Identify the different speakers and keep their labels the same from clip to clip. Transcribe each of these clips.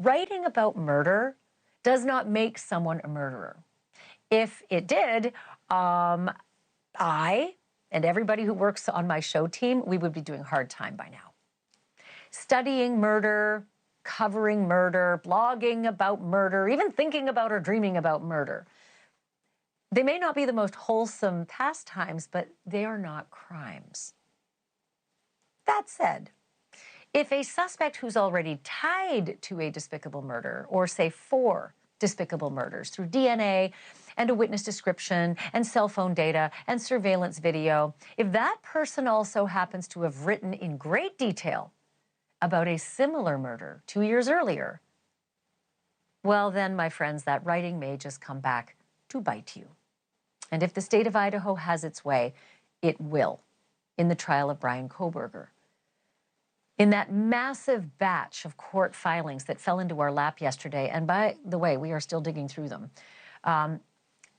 Speaker 1: Writing about murder does not make someone a murderer. If it did, I and everybody who works on my show team, we would be doing hard time by now. Studying murder, covering murder, blogging about murder, even thinking about or dreaming about murder. They may not be the most wholesome pastimes, but they are not crimes. That said, if a suspect who's already tied to a despicable murder, or say 4 despicable murders through DNA and a witness description and cell phone data and surveillance video, if that person also happens to have written in great detail about a similar murder 2 years earlier, well then, my friends, that writing may just come back to bite you. And if the state of Idaho has its way, it will in the trial of Bryan Kohberger. In that massive batch of court filings that fell into our lap yesterday, and by the way, we are still digging through them,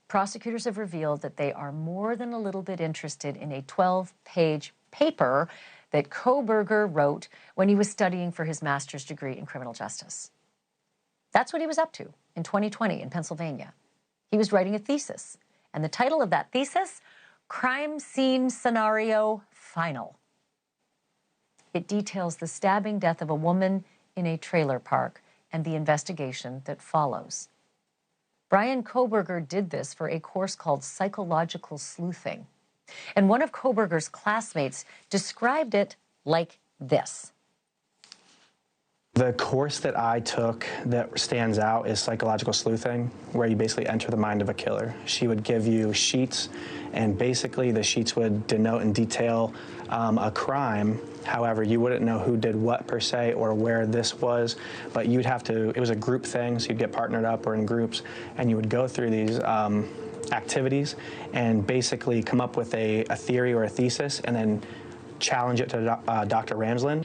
Speaker 1: prosecutors have revealed that they are more than a little bit interested in a 12-page paper that Kohberger wrote when he was studying for his master's degree in criminal justice. That's what he was up to in 2020 in Pennsylvania. He was writing a thesis, and the title of that thesis, Crime Scene Scenario Final. It details the stabbing death of a woman in a trailer park and the investigation that follows. Bryan Kohberger did this for a course called Psychological Sleuthing. And one of Kohberger's classmates described it like this.
Speaker 2: The course that I took that stands out is psychological sleuthing, where you basically enter the mind of a killer. She would give you sheets, and basically the sheets would denote and detail a crime. However, you wouldn't know who did what per se or where this was, but you'd have to, it was a group thing, so you'd get partnered up or in groups, and you would go through these activities and basically come up with a theory or a thesis and then challenge it to Dr. Ramsland.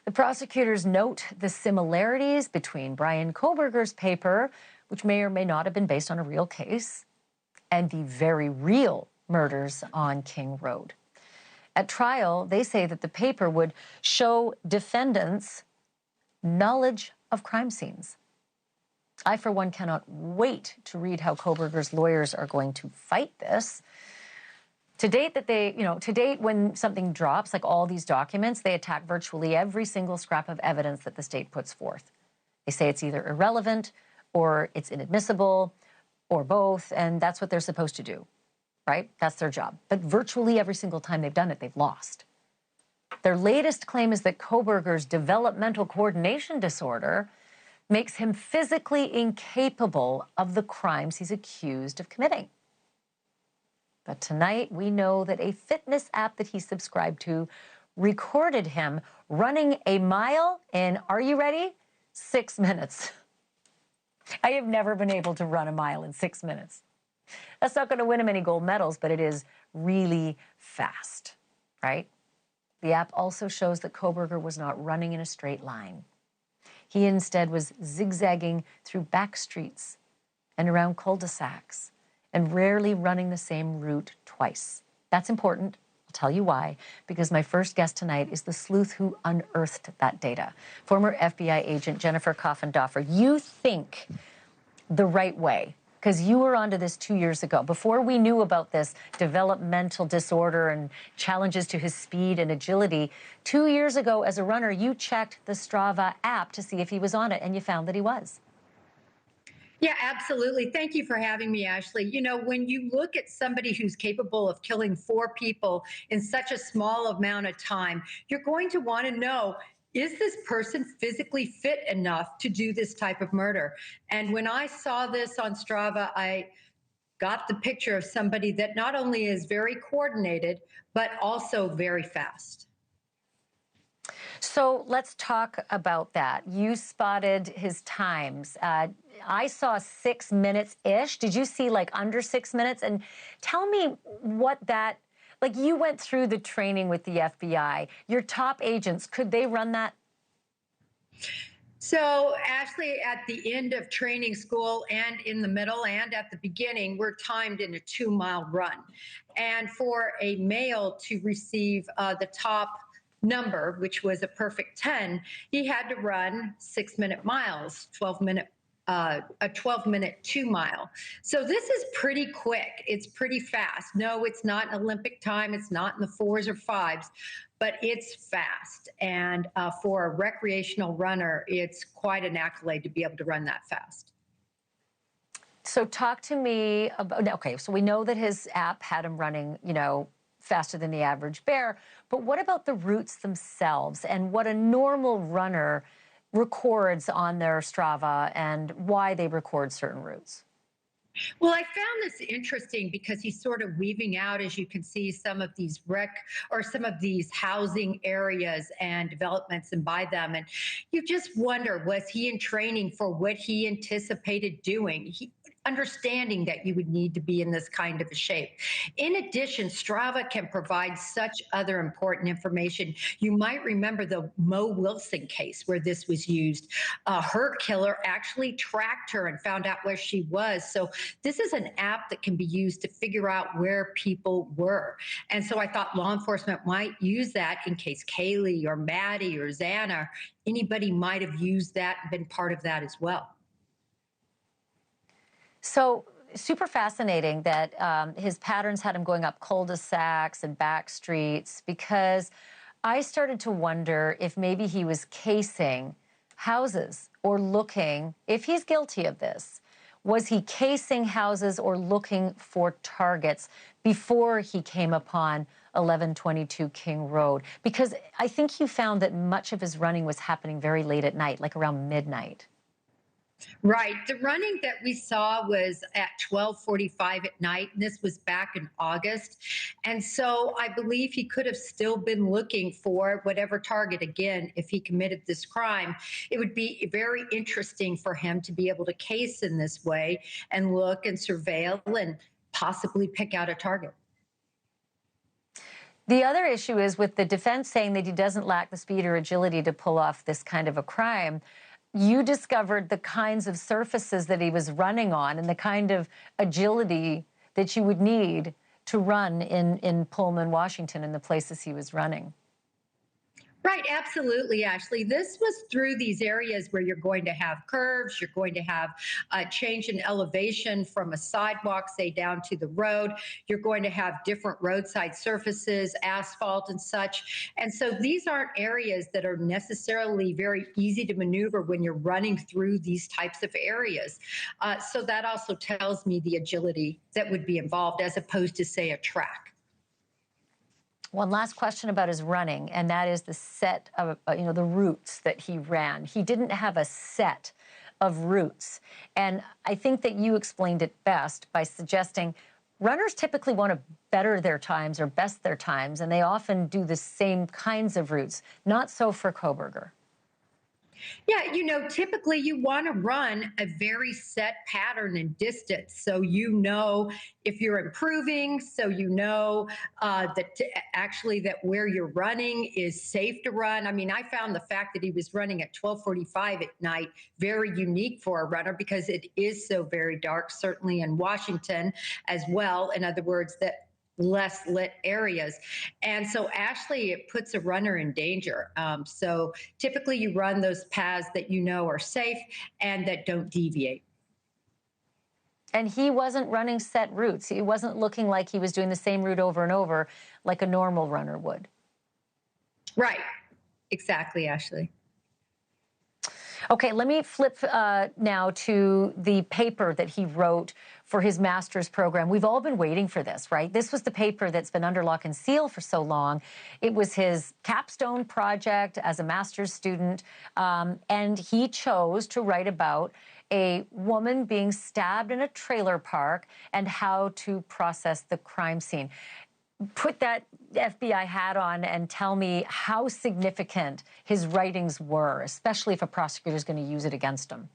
Speaker 1: The prosecutors note the similarities between Bryan Kohberger's paper, which may or may not have been based on a real case, and the very real murders on King Road. At trial, they say that the paper would show defendants' knowledge of crime scenes. I, for one, cannot wait to read how Kohberger's lawyers are going to fight this. To date, when something drops, like all these documents, they attack virtually every single scrap of evidence that the state puts forth. They say it's either irrelevant or it's inadmissible or both, and that's what they're supposed to do, right? That's their job. But virtually every single time they've done it, they've lost. Their latest claim is that Kohberger's developmental coordination disorder makes him physically incapable of the crimes he's accused of committing. But tonight, we know that a fitness app that he subscribed to recorded him running a mile in, are you ready? 6 minutes. I have never been able to run a mile in 6 minutes. That's not going to win him any gold medals, but it is really fast, right? The app also shows that Kohberger was not running in a straight line. He instead was zigzagging through back streets and around cul-de-sacs, and rarely running the same route twice. That's important. I'll tell you why. Because my first guest tonight is the sleuth who unearthed that data. Former FBI agent Jennifer Coffindoffer. You think the right way, because you were onto this 2 years ago. Before we knew about this developmental disorder and challenges to his speed and agility, 2 years ago as a runner, you checked the Strava app to see if he was on it, and you found that he was.
Speaker 3: Yeah, absolutely. Thank you for having me, Ashleigh. You know, when you look at somebody who's capable of killing 4 people in such a small amount of time, you're going to want to know, is this person physically fit enough to do this type of murder? And when I saw this on Strava, I got the picture of somebody that not only is very coordinated, but also very fast.
Speaker 1: So let's talk about that. You spotted his times. I saw 6 minutes-ish. Did you see like under 6 minutes? And tell me what that, like you went through the training with the FBI. Your top agents, could they run that?
Speaker 3: So Ashleigh, at the end of training school and in the middle and at the beginning, we're timed in a 2-mile run. And for a male to receive the top number, which was a perfect 10, he had to run 6-minute miles, a 12-minute 2 mile. So this is pretty quick. It's pretty fast. No, it's not an Olympic time. It's not in the 4s or 5s, but it's fast. And for a recreational runner, it's quite an accolade to be able to run that fast.
Speaker 1: So talk to me about, okay, so we know that his app had him running, faster than the average bear, but what about the routes themselves and what a normal runner records on their Strava and why they record certain routes?
Speaker 3: Well, I found this interesting because he's sort of weaving out, as you can see, some of these some of these housing areas and developments and by them. And you just wonder, was he in training for what he anticipated doing? Understanding that you would need to be in this kind of a shape. In addition, Strava can provide such other important information. You might remember the Mo Wilson case where this was used. Her killer actually tracked her and found out where she was. So this is an app that can be used to figure out where people were. And so I thought law enforcement might use that in case Kaylee or Maddie or Xana, anybody might have used that and been part of that as well.
Speaker 1: So super fascinating that his patterns had him going up cul-de-sacs and back streets, because I started to wonder if maybe he was casing houses or looking, if he's guilty of this, was he casing houses or looking for targets before he came upon 1122 King Road? Because I think you found that much of his running was happening very late at night, like around midnight.
Speaker 3: Right. The running that we saw was at 12:45 at night, and this was back in August. And so I believe he could have still been looking for whatever target. Again, if he committed this crime, it would be very interesting for him to be able to case in this way and look and surveil and possibly pick out a target.
Speaker 1: The other issue is with the defense saying that he doesn't lack the speed or agility to pull off this kind of a crime. You discovered the kinds of surfaces that he was running on and the kind of agility that you would need to run in Pullman, Washington, and the places he was running.
Speaker 3: Right, absolutely, Ashleigh. This was through these areas where you're going to have curves, you're going to have a change in elevation from a sidewalk, say, down to the road. You're going to have different roadside surfaces, asphalt and such. And so these aren't areas that are necessarily very easy to maneuver when you're running through these types of areas. So that also tells me the agility that would be involved as opposed to, say, a track.
Speaker 1: One last question about his running, and that is the set of, the routes that he ran. He didn't have a set of routes. And I think that you explained it best by suggesting runners typically want to better their times or best their times, and they often do the same kinds of routes. Not so for Kohberger.
Speaker 3: Yeah, typically you want to run a very set pattern and distance. So if you're improving, so that where you're running is safe to run. I mean, I found the fact that he was running at 12:45 at night very unique for a runner because it is so very dark, certainly in Washington as well. In other words, that less lit areas. And so Ashleigh, it puts a runner in danger. So typically you run those paths that are safe and that don't deviate.
Speaker 1: And he wasn't running set routes. He wasn't looking like he was doing the same route over and over like a normal runner would.
Speaker 3: Right. Exactly, Ashleigh.
Speaker 1: Okay, let me flip now to the paper that he wrote for his master's program. We've all been waiting for this, right? This was the paper that's been under lock and seal for so long. It was his capstone project as a master's student, and he chose to write about a woman being stabbed in a trailer park and how to process the crime scene. Put that FBI hat on and tell me how significant his writings were, especially if a prosecutor is going to use it against him.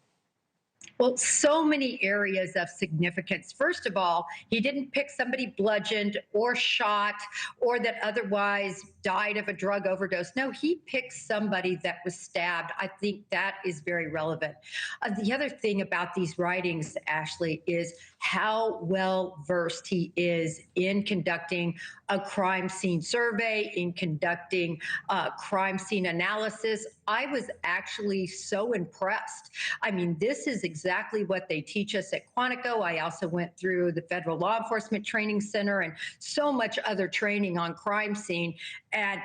Speaker 3: Well, so many areas of significance. First of all, he didn't pick somebody bludgeoned or shot or that otherwise died of a drug overdose. No, he picked somebody that was stabbed. I think that is very relevant. The other thing about these writings, Ashleigh, is how well versed he is in conducting a crime scene survey, in conducting crime scene analysis. I was actually so impressed. I mean, this is exactly what they teach us at Quantico. I also went through the Federal Law Enforcement Training Center and so much other training on crime scene. And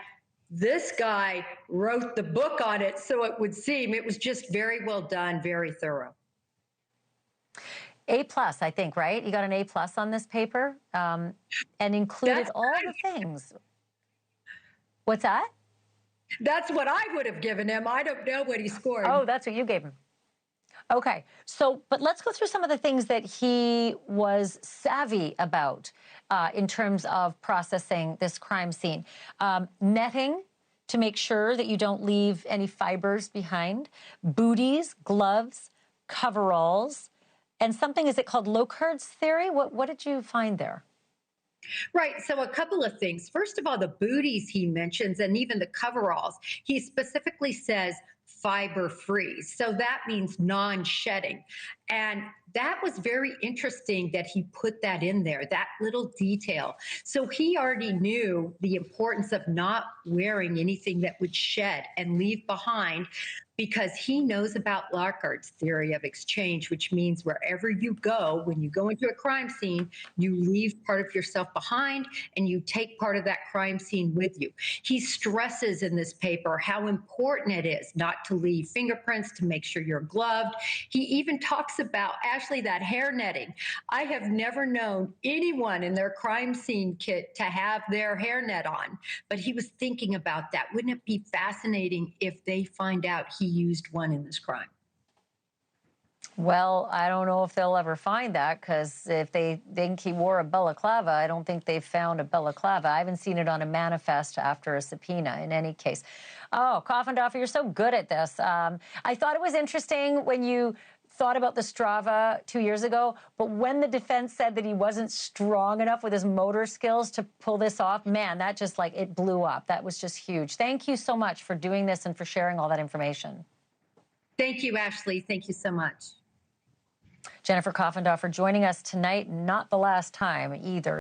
Speaker 3: this guy wrote the book on it, so it would seem it was just very well done, very thorough.
Speaker 1: A+, I think, right? You got an A+ on this paper, and included all the things. What's that?
Speaker 3: That's what I would have given him. I don't know what he scored.
Speaker 1: Oh, that's what you gave him. Okay, so, but let's go through some of the things that he was savvy about in terms of processing this crime scene. Netting to make sure that you don't leave any fibers behind, booties, gloves, coveralls, and something, is it called Locard's theory? What did you find there?
Speaker 3: Right. So a couple of things. First of all, the booties he mentions and even the coveralls, he specifically says fiber free. So that means non-shedding. And that was very interesting that he put that in there, that little detail. So he already knew the importance of not wearing anything that would shed and leave behind, because he knows about Locard's theory of exchange, which means wherever you go, when you go into a crime scene, you leave part of yourself behind and you take part of that crime scene with you. He stresses in this paper how important it is not to leave fingerprints, to make sure you're gloved. He even talks about, Ashleigh, that hair netting. I have never known anyone in their crime scene kit to have their hair net on, but he was thinking about that. Wouldn't it be fascinating if they find out he used one in this crime?
Speaker 1: Well, I don't know if they'll ever find that, because if they think he wore a balaclava, I don't think they've found a balaclava. I haven't seen it on a manifest after a subpoena in any case. Oh, Coffindoffer, you're so good at this. I thought it was interesting when you thought about the Strava 2 years ago, but when the defense said that he wasn't strong enough with his motor skills to pull this off, man, that just like, it blew up. That was just huge. Thank you so much for doing this and for sharing all that information.
Speaker 3: Thank you, Ashleigh. Thank you so much.
Speaker 1: Jennifer Coffindoffer joining us tonight, not the last time either.